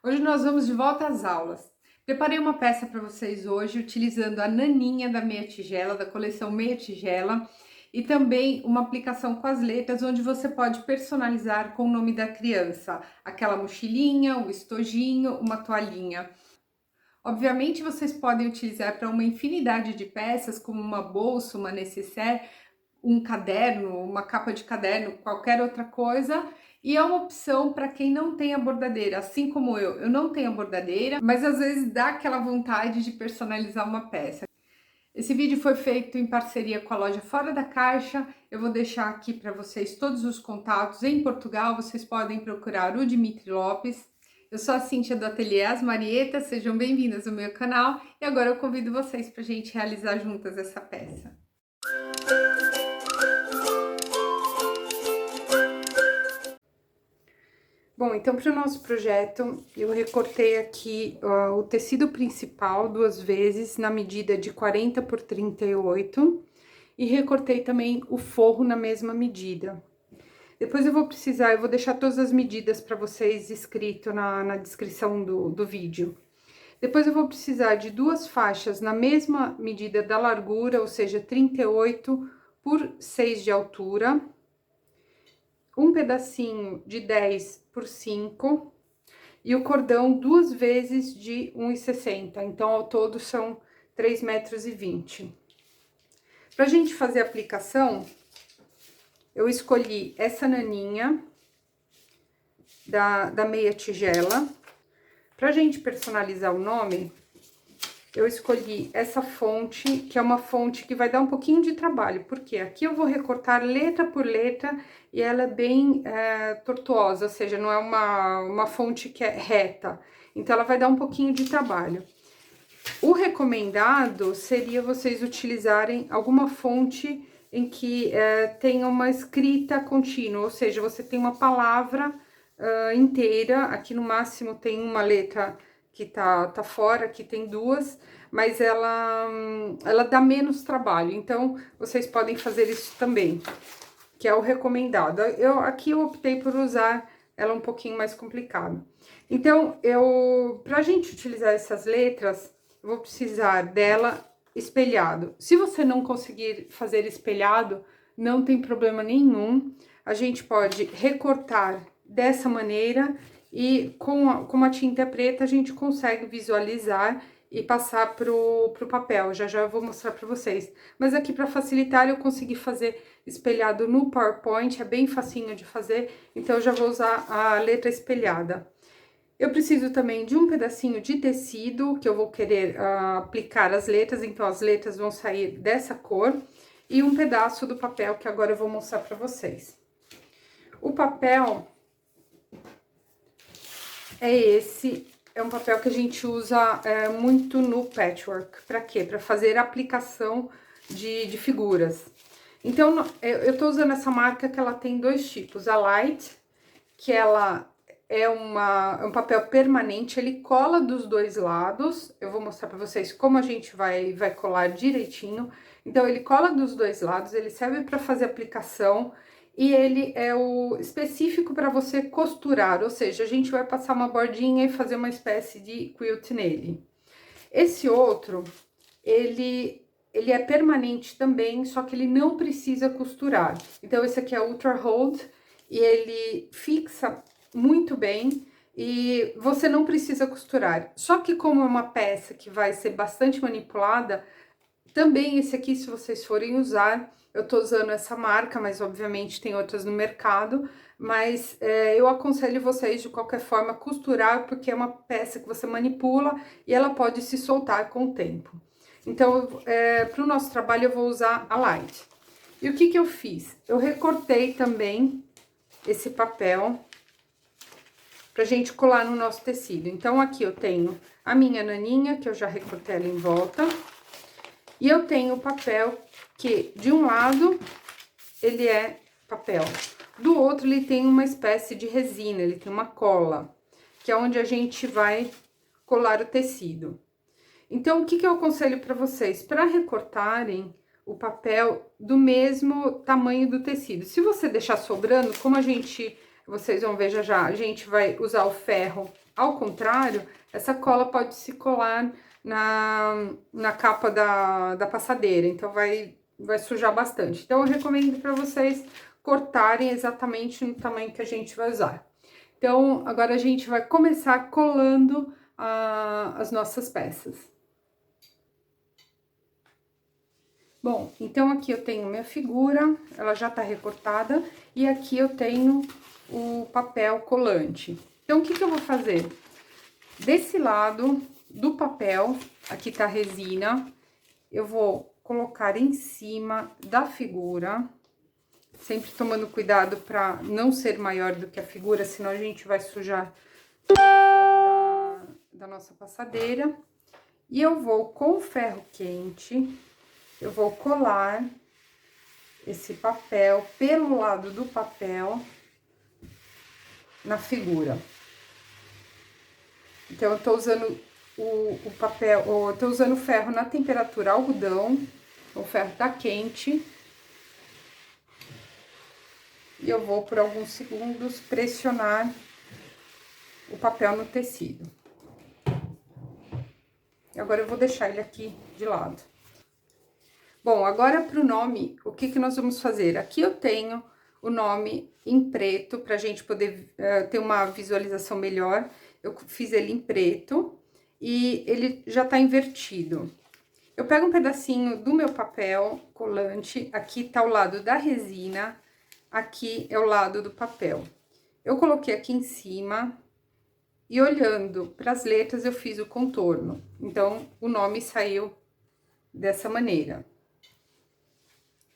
Hoje nós vamos de volta às aulas. Preparei uma peça para vocês hoje, utilizando a naninha da meia tigela, da coleção Meia Tigela, e também uma aplicação com as letras, onde você pode personalizar com o nome da criança, aquela mochilinha, o estojinho, uma toalhinha. Obviamente, vocês podem utilizar para uma infinidade de peças, como uma bolsa, uma nécessaire, um caderno, uma capa de caderno, qualquer outra coisa. E é uma opção para quem não tem a bordadeira, assim como eu não tenho a bordadeira, mas às vezes dá aquela vontade de personalizar uma peça. Esse vídeo foi feito em parceria com a loja Fora da Caixa. Eu vou deixar aqui para vocês todos os contatos. Em Portugal, vocês podem procurar o Dimitri Lopes. Eu sou a Cíntia do Ateliê As Marietas, sejam bem-vindas ao meu canal. E agora eu convido vocês para a gente realizar juntas essa peça. Bom, então para o nosso projeto, eu recortei aqui o tecido principal 2 vezes na medida de 40 por 38 e recortei também o forro na mesma medida. Depois eu vou deixar todas as medidas para vocês escrito na descrição do vídeo. Depois eu vou precisar de 2 faixas na mesma medida da largura, ou seja, 38 por 6 de altura. Um pedacinho de 10 por 5 e o cordão 2 vezes de 1,60, então ao todo são 3,20 m. Pra gente fazer a aplicação, eu escolhi essa naninha da meia tigela. Pra gente personalizar o nome, eu escolhi essa fonte, que é uma fonte que vai dar um pouquinho de trabalho, porque aqui eu vou recortar letra por letra e ela é bem tortuosa, ou seja, não é uma fonte que é reta, então ela vai dar um pouquinho de trabalho. O recomendado seria vocês utilizarem alguma fonte em que tenha uma escrita contínua, ou seja, você tem uma palavra inteira, aqui no máximo tem uma letra que tá fora, aqui tem 2, mas ela dá menos trabalho, então vocês podem fazer isso também, que é o recomendado. Aqui eu optei por usar ela um pouquinho mais complicada. Então, pra gente utilizar essas letras, eu vou precisar dela espelhado. Se você não conseguir fazer espelhado, não tem problema nenhum, a gente pode recortar dessa maneira e com a tinta preta a gente consegue visualizar e passar pro papel. Já eu vou mostrar para vocês. Mas aqui para facilitar eu consegui fazer espelhado no PowerPoint, é bem facinho de fazer, então eu já vou usar a letra espelhada. Eu preciso também de um pedacinho de tecido, que eu vou querer aplicar as letras, então as letras vão sair dessa cor, e um pedaço do papel, que agora eu vou mostrar para vocês. O papel é esse, é um papel que a gente usa muito no patchwork. Para quê? Para fazer a aplicação de figuras. Então, eu tô usando essa marca que ela tem 2 tipos. A Light, que ela é um papel permanente, ele cola dos 2 lados. Eu vou mostrar para vocês como a gente vai colar direitinho. Então, ele cola dos 2 lados, ele serve para fazer aplicação. E ele é o específico para você costurar, ou seja, a gente vai passar uma bordinha e fazer uma espécie de quilt nele. Esse outro, ele é permanente também, só que ele não precisa costurar. Então, esse aqui é Ultra Hold e ele fixa muito bem e você não precisa costurar. Só que como é uma peça que vai ser bastante manipulada, também esse aqui, se vocês forem usar, eu tô usando essa marca, mas obviamente tem outras no mercado, mas eu aconselho vocês de qualquer forma costurar, porque é uma peça que você manipula e ela pode se soltar com o tempo. Então, para o nosso trabalho eu vou usar a Light. E o que eu fiz? Eu recortei também esse papel pra gente colar no nosso tecido. Então, aqui eu tenho a minha naninha, que eu já recortei ela em volta. E eu tenho o papel que, de um lado, ele é papel. Do outro, ele tem uma espécie de resina, ele tem uma cola, que é onde a gente vai colar o tecido. Então, o que eu aconselho para vocês? Para recortarem o papel do mesmo tamanho do tecido. Se você deixar sobrando, como vocês vão ver já, a gente vai usar o ferro Ao contrário, essa cola pode se colar na capa da passadeira, então vai sujar bastante. Então, eu recomendo para vocês cortarem exatamente no tamanho que a gente vai usar. Então, agora a gente vai começar colando as nossas peças. Bom, então aqui eu tenho minha figura, ela já tá recortada, e aqui eu tenho o papel colante. Então, o que que eu vou fazer? Desse lado do papel, aqui tá a resina, eu vou colocar em cima da figura, sempre tomando cuidado para não ser maior do que a figura, senão a gente vai sujar da nossa passadeira. E eu vou, com ferro quente, eu vou colar esse papel pelo lado do papel na figura. Então, eu tô usando o papel, eu tô usando ferro na temperatura algodão, o ferro tá quente. E eu vou, por alguns segundos, pressionar o papel no tecido. Agora, eu vou deixar ele aqui de lado. Bom, agora pro nome, o que que nós vamos fazer? Aqui eu tenho o nome em preto, pra gente poder ter uma visualização melhor. Eu fiz ele em preto e ele já tá invertido. Eu pego um pedacinho do meu papel colante, aqui tá o lado da resina, aqui é o lado do papel. Eu coloquei aqui em cima e olhando para as letras eu fiz o contorno. Então, o nome saiu dessa maneira.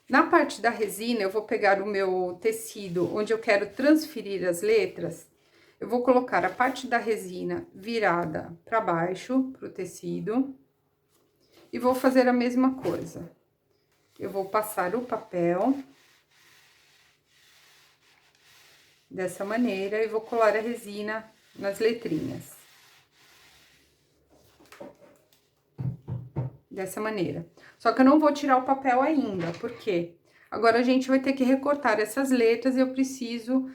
Na parte da resina, eu vou pegar o meu tecido onde eu quero transferir as letras. Eu vou colocar a parte da resina virada para baixo, pro tecido. E vou fazer a mesma coisa. Eu vou passar o papel dessa maneira e vou colar a resina nas letrinhas. Dessa maneira. Só que eu não vou tirar o papel ainda, porque agora a gente vai ter que recortar essas letras e eu preciso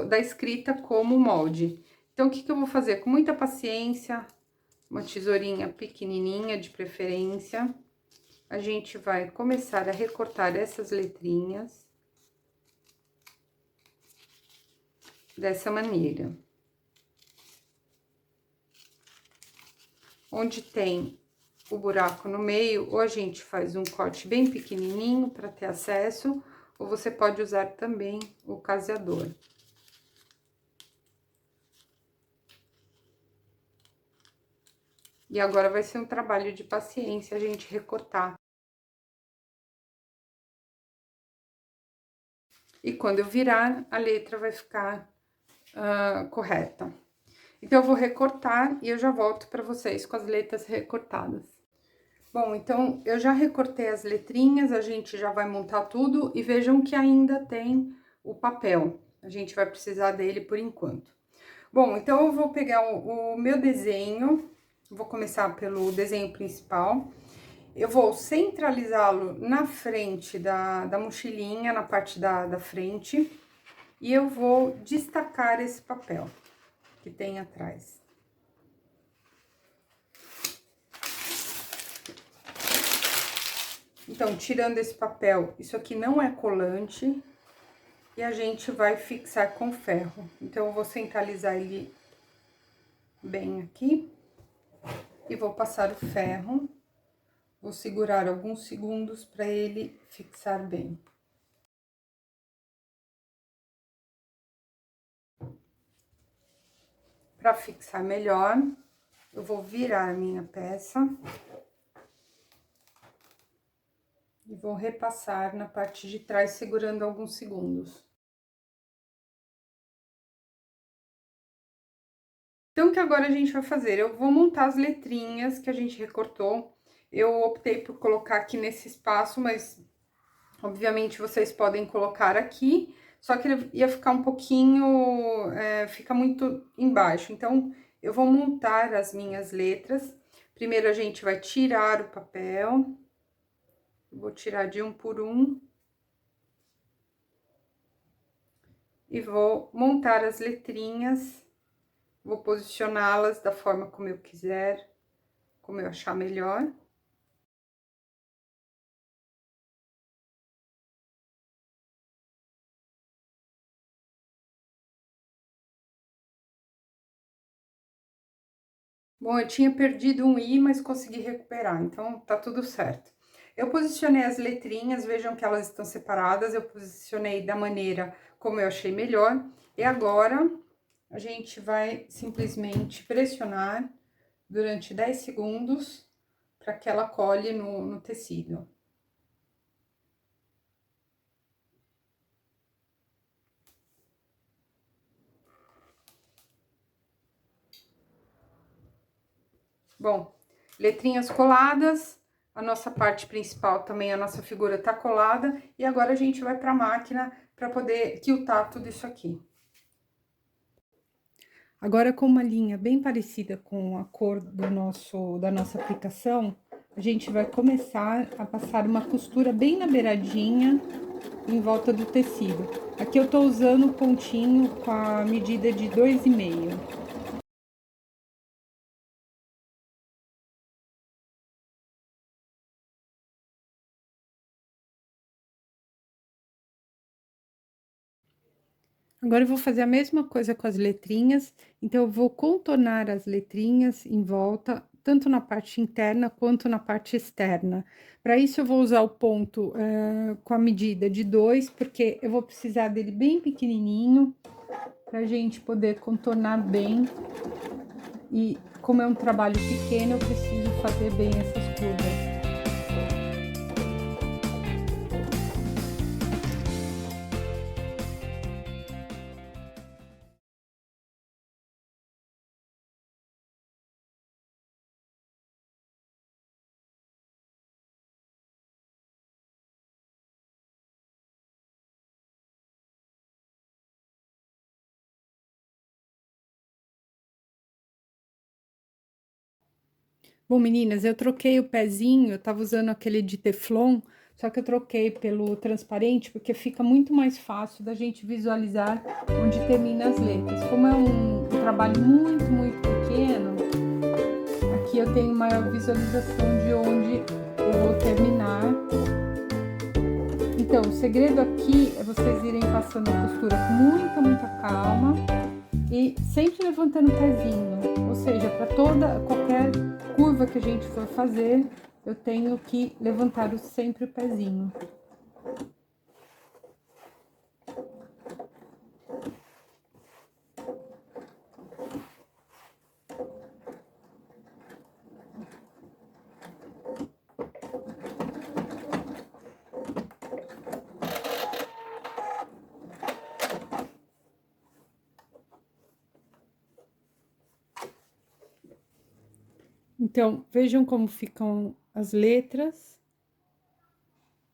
da escrita como molde. Então, o que que eu vou fazer? Com muita paciência, uma tesourinha pequenininha de preferência, a gente vai começar a recortar essas letrinhas dessa maneira. Onde tem o buraco no meio, ou a gente faz um corte bem pequenininho para ter acesso, ou você pode usar também o caseador. E agora vai ser um trabalho de paciência a gente recortar. E quando eu virar, a letra vai ficar correta. Então, eu vou recortar e eu já volto para vocês com as letras recortadas. Bom, então, eu já recortei as letrinhas, a gente já vai montar tudo e vejam que ainda tem o papel. A gente vai precisar dele por enquanto. Bom, então, eu vou pegar o meu desenho, vou começar pelo desenho principal. Eu vou centralizá-lo na frente da mochilinha, na parte da frente, e eu vou destacar esse papel que tem atrás. Então, tirando esse papel, isso aqui não é colante, e a gente vai fixar com ferro. Então, eu vou centralizar ele bem aqui, e vou passar o ferro, vou segurar alguns segundos para ele fixar bem. Para fixar melhor, eu vou virar a minha peça. E vou repassar na parte de trás, segurando alguns segundos. Então, o que agora a gente vai fazer? Eu vou montar as letrinhas que a gente recortou. Eu optei por colocar aqui nesse espaço, mas, obviamente, vocês podem colocar aqui. Só que ele ia ficar um pouquinho, fica muito embaixo. Então, eu vou montar as minhas letras. Primeiro, a gente vai tirar o papel. Vou tirar de um por um. E vou montar as letrinhas Vou posicioná-las da forma como eu quiser, como eu achar melhor. Bom, eu tinha perdido um i, mas consegui recuperar, então tá tudo certo. Eu posicionei as letrinhas, vejam que elas estão separadas, eu posicionei da maneira como eu achei melhor. E agora, a gente vai simplesmente pressionar durante 10 segundos para que ela colhe no tecido. Bom, letrinhas coladas, a nossa parte principal também, a nossa figura tá colada, e agora a gente vai pra máquina para poder quiltar tudo isso aqui. Agora, com uma linha bem parecida com a cor da nossa aplicação, a gente vai começar a passar uma costura bem na beiradinha, em volta do tecido. Aqui eu tô usando o pontinho com a medida de 2,5. Agora eu vou fazer a mesma coisa com as letrinhas, então eu vou contornar as letrinhas em volta, tanto na parte interna quanto na parte externa. Para isso eu vou usar o ponto com a medida de 2, porque eu vou precisar dele bem pequenininho, pra gente poder contornar bem. E como é um trabalho pequeno, eu preciso fazer bem essas curvas. Bom, meninas, eu troquei o pezinho, eu tava usando aquele de Teflon, só que eu troquei pelo transparente, porque fica muito mais fácil da gente visualizar onde termina as letras. Como é um trabalho muito, muito pequeno, aqui eu tenho maior visualização de onde eu vou terminar. Então, o segredo aqui é vocês irem passando a costura com muita, muita calma e sempre levantando o pezinho, ou seja, para qualquer curva que a gente for fazer, eu tenho que levantar sempre o pezinho. Então, vejam como ficam as letras.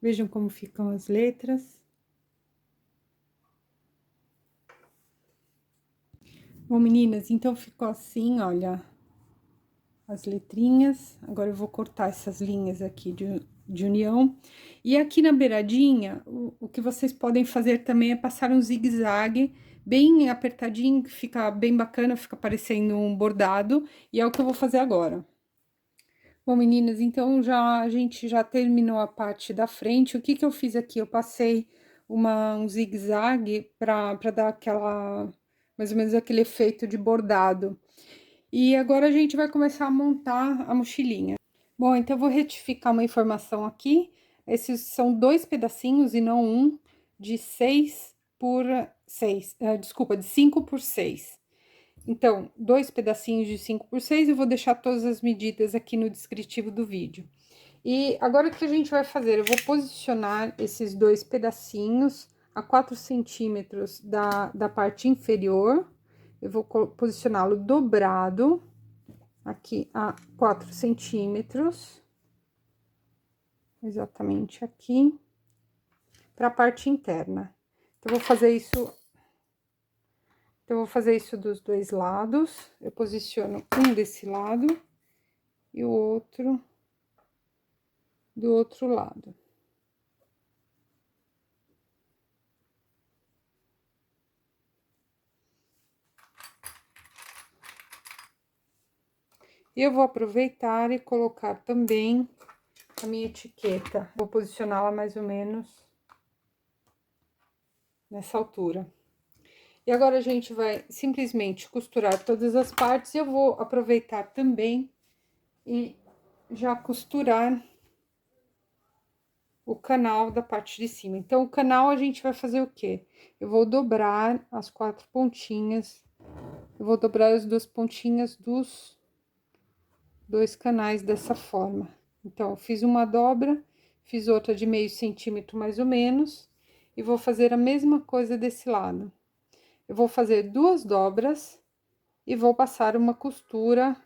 Vejam como ficam as letras. Bom, meninas, então ficou assim, olha, as letrinhas. Agora eu vou cortar essas linhas aqui de união. E aqui na beiradinha, o que vocês podem fazer também é passar um zigue-zague bem apertadinho, que fica bem bacana, fica parecendo um bordado. E é o que eu vou fazer agora. Bom, meninas, então a gente já terminou a parte da frente. O que que eu fiz aqui? Eu passei um zigue-zague para dar mais ou menos aquele efeito de bordado. E agora a gente vai começar a montar a mochilinha. Bom, então eu vou retificar uma informação aqui. Esses são 2 pedacinhos e não um, de 6 por 6, desculpa, de 5 por 6. Então, 2 pedacinhos de 5 por 6, eu vou deixar todas as medidas aqui no descritivo do vídeo. E agora o que a gente vai fazer? Eu vou posicionar esses 2 pedacinhos a 4 centímetros da parte inferior. Eu vou posicioná-lo dobrado aqui a 4 centímetros. Exatamente aqui, para a parte interna. Então, eu vou fazer isso dos 2 lados. Eu posiciono um desse lado e o outro do outro lado. E eu vou aproveitar e colocar também a minha etiqueta. Vou posicioná-la mais ou menos nessa altura. E agora a gente vai simplesmente costurar todas as partes. Eu vou aproveitar também e já costurar o canal da parte de cima. Então, o canal a gente vai fazer o quê? Eu vou dobrar as 4 pontinhas, eu vou dobrar as 2 pontinhas dos 2 canais dessa forma. Então, eu fiz uma dobra, fiz outra de meio centímetro mais ou menos, e vou fazer a mesma coisa desse lado. Eu vou fazer 2 dobras e vou passar uma costura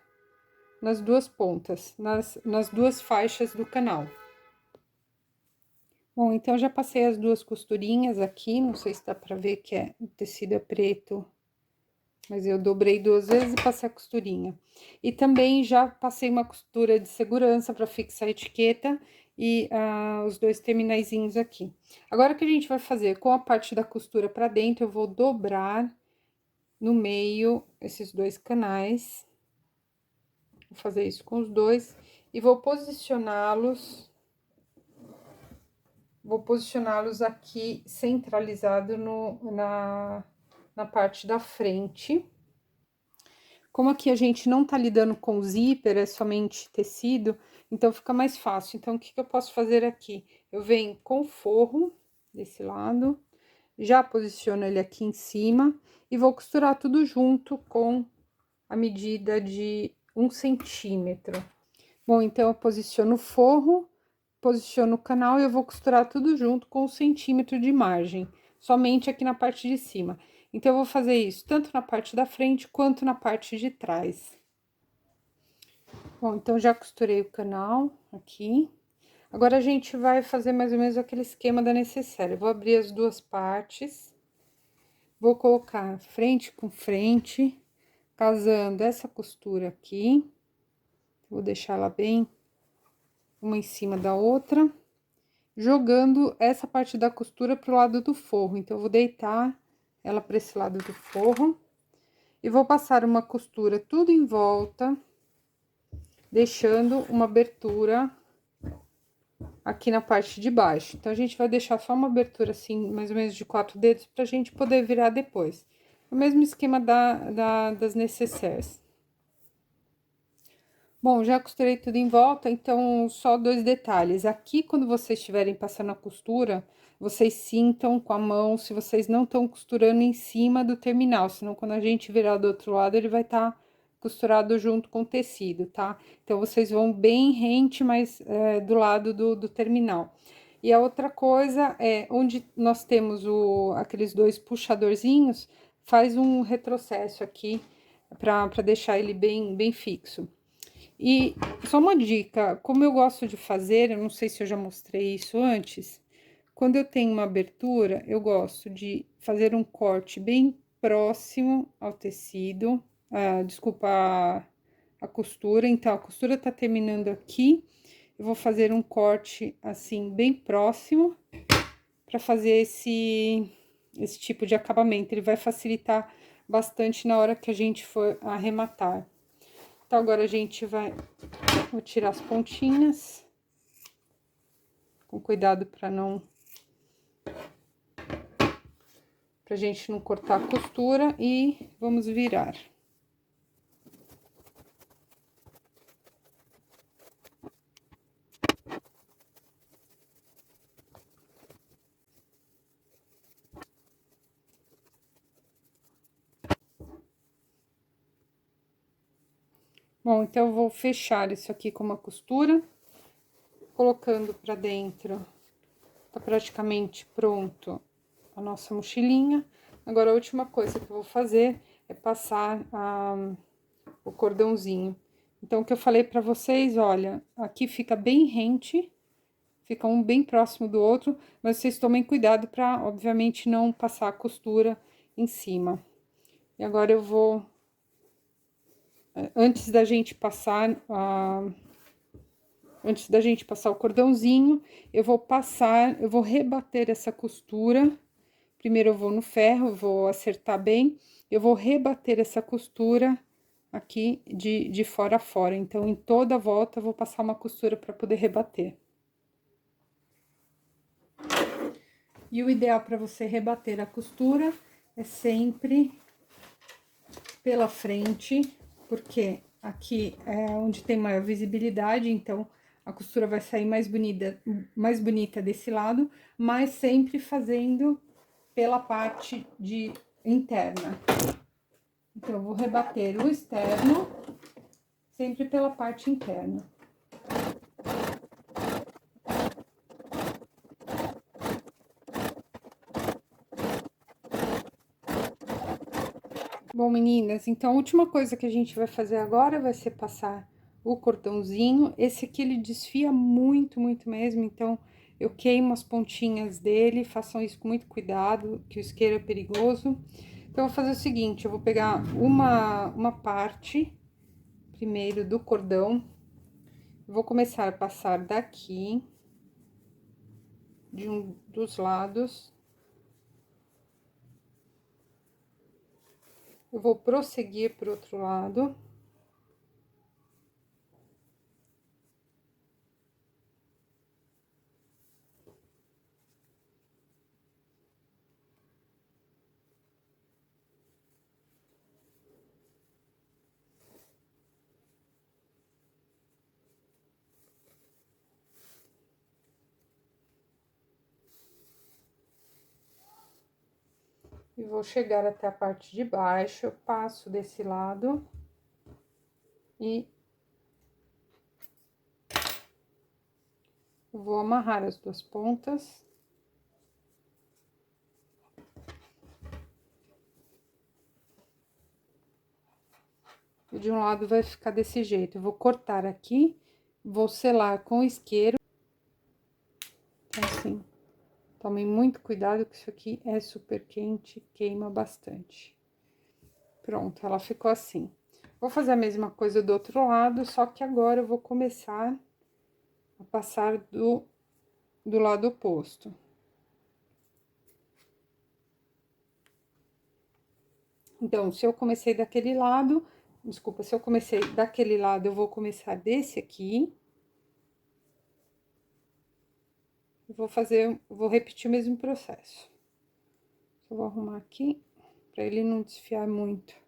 nas 2 pontas, nas 2 faixas do canal. Bom, então, já passei as 2 costurinhas aqui, não sei se dá pra ver que o tecido é preto, mas eu dobrei 2 vezes e passei a costurinha. E também já passei uma costura de segurança pra fixar a etiqueta e os 2 terminaizinhos aqui. Agora, o que a gente vai fazer? Com a parte da costura pra dentro, eu vou dobrar no meio esses 2 canais. Vou fazer isso com os 2 e vou posicioná-los aqui centralizado na parte da frente. Como aqui a gente não tá lidando com zíper, é somente tecido, então fica mais fácil. Então, o que eu posso fazer aqui? Eu venho com o forro desse lado, já posiciono ele aqui em cima e vou costurar tudo junto com a medida de 1 centímetro. Bom, então, eu posiciono o forro, posiciono o canal e eu vou costurar tudo junto com 1 centímetro de margem, somente aqui na parte de cima. Então, eu vou fazer isso tanto na parte da frente quanto na parte de trás. Bom, então, já costurei o canal aqui. Agora, a gente vai fazer mais ou menos aquele esquema da necessaire. Eu vou abrir as 2 partes, vou colocar frente com frente, casando essa costura aqui. Vou deixar ela bem uma em cima da outra, jogando essa parte da costura pro lado do forro. Então, eu vou deitar ela para esse lado do forro e vou passar uma costura tudo em volta, deixando uma abertura aqui na parte de baixo. Então, a gente vai deixar só uma abertura assim, mais ou menos de 4 dedos, pra gente poder virar depois. O mesmo esquema das necessaires. Bom, já costurei tudo em volta, então, só 2 detalhes. Aqui, quando vocês estiverem passando a costura, vocês sintam com a mão se vocês não estão costurando em cima do terminal, senão quando a gente virar do outro lado, ele vai estar costurado junto com o tecido, tá? Então, vocês vão bem rente, mas do lado do terminal. E a outra coisa é, onde nós temos aqueles 2 puxadorzinhos, faz um retrocesso aqui, pra deixar ele bem fixo. E só uma dica, como eu gosto de fazer, eu não sei se eu já mostrei isso antes, quando eu tenho uma abertura, eu gosto de fazer um corte bem próximo ao tecido, desculpa, a costura. Então, a costura tá terminando aqui, eu vou fazer um corte, assim, bem próximo, para fazer esse tipo de acabamento. Ele vai facilitar bastante na hora que a gente for arrematar. Então, agora a gente vou tirar as pontinhas, com cuidado pra gente não cortar a costura, e vamos virar. Bom, então, eu vou fechar isso aqui com uma costura, colocando pra dentro, tá praticamente pronto a nossa mochilinha. Agora, a última coisa que eu vou fazer é passar o cordãozinho. Então, o que eu falei pra vocês, olha, aqui fica bem rente, fica um bem próximo do outro, mas vocês tomem cuidado pra, obviamente, não passar a costura em cima. E agora eu vou, antes da gente passar o cordãozinho, eu vou rebater essa costura. Primeiro eu vou no ferro, vou acertar bem, eu vou rebater essa costura aqui de fora a fora. Então, em toda a volta, eu vou passar uma costura para poder rebater. E o ideal para você rebater a costura é sempre pela frente, porque aqui é onde tem maior visibilidade, então a costura vai sair mais bonita desse lado, mas sempre fazendo pela parte interna. Então, eu vou rebater o externo sempre pela parte interna. Bom, meninas, então a última coisa que a gente vai fazer agora vai ser passar o cordãozinho. Esse aqui ele desfia muito, muito mesmo, então eu queimo as pontinhas dele, façam isso com muito cuidado, que o isqueiro é perigoso. Então, eu vou fazer o seguinte, eu vou pegar uma parte, primeiro, do cordão, vou começar a passar daqui, de um dos lados. Eu vou prosseguir pro outro lado. E vou chegar até a parte de baixo, eu passo desse lado e vou amarrar as duas pontas. E de um lado vai ficar desse jeito. Eu vou cortar aqui, vou selar com isqueiro. Então, assim, tomem muito cuidado que isso aqui é super quente, queima bastante. Pronto, ela ficou assim. Vou fazer a mesma coisa do outro lado, só que agora eu vou começar a passar do lado oposto. Então, se eu comecei daquele lado, desculpa, se eu comecei daquele lado, eu vou começar desse aqui. Vou repetir o mesmo processo. Só vou arrumar aqui, pra ele não desfiar muito.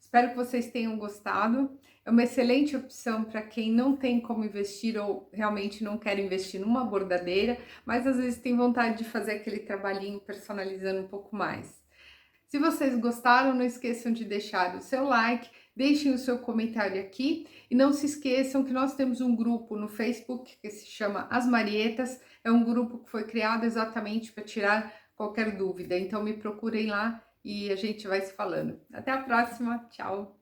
Espero que vocês tenham gostado. É uma excelente opção para quem não tem como investir ou realmente não quer investir numa bordadeira, mas às vezes tem vontade de fazer aquele trabalhinho personalizando um pouco mais. Se vocês gostaram, não esqueçam de deixar o seu like, deixem o seu comentário aqui e não se esqueçam que nós temos um grupo no Facebook que se chama As Marietas, é um grupo que foi criado exatamente para tirar qualquer dúvida. Então me procurem lá e a gente vai se falando. Até a próxima, tchau!